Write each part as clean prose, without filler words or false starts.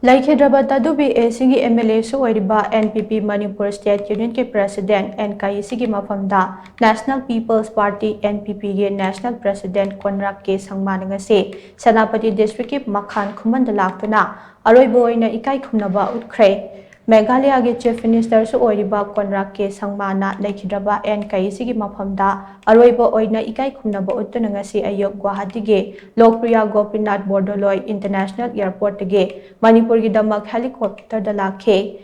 Leikhidraba Tadubi AC MLA su oiriba NPP Manipur State Unit ke President N Kayisii ki Maphamda National People's Party NPP ke National President Conrad ke Sangma ngasi Senapati District ki Makhan khuman laktuna aroiba oina Ikai Khumnaba Utkhre Meghalaya ke Chief Minister su oiriba Conrad ke Sangma na Leikhidraba N Kayisii ki Maphamda aroiba oina Ikai Khumnaba Uttuna ngasi ayok Guwahati ke Lokpriya Gopinath Bordoloi International Airport ke Manipur ki damak helicopter da lakhe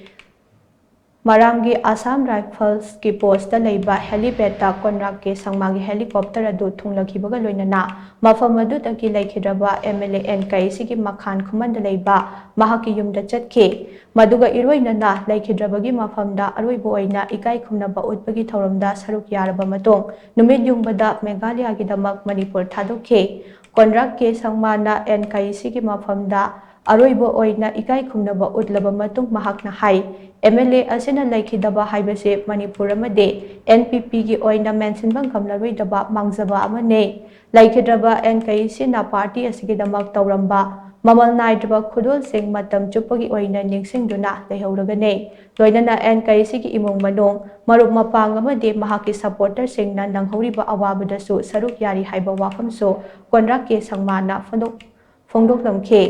Maramgi Assam Rifles ki post da leiba helipad ta Conrad ke Sangma ki helicopter adu thunglakhibaga loinana Mapham adu taki Leikhidraba MLA N Kayisii ki Makhan khuman da leiba mahaki yumda chatke maduga iroinana Leikhidraba gi Maphamda aroiba oina Ikai Khumnaba utpagi thauramda saruk yaraba matong numit yungbada Meghalaya gi damak Manipur thadokhe Conrad ke Sangma na N Kayisii ki Maphamda aroiba oina Ikai Khumnaba utlaba matung mahakna hai MLA asina Leikhidraba haibase Manipur amade NPP ki oina mentionbang kamlaroidaba mangjaba amane Leikhidraba N Kayisii na party asigi damak tauramba mamal naidaba khudol sing matam chupagi oina ningsingduna leihoragane loinana N Kayisii ki imong manong marup mapang amade mahaki supporter singna nanghoriba awabadasu saruk yari haiba wafamso Conrad ke Sangma na fongdok lamkhe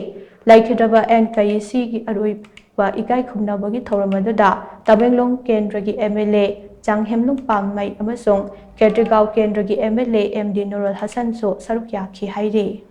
Leikhidraba N Kayisii ki aroiba Ikai Khumnabagi thauramada Tamenglong Kendra ki MLA Changhemlung Pamai amasong Ketrigao Kendra ki MLA MD Nurul Hassan so saruk yakhi haire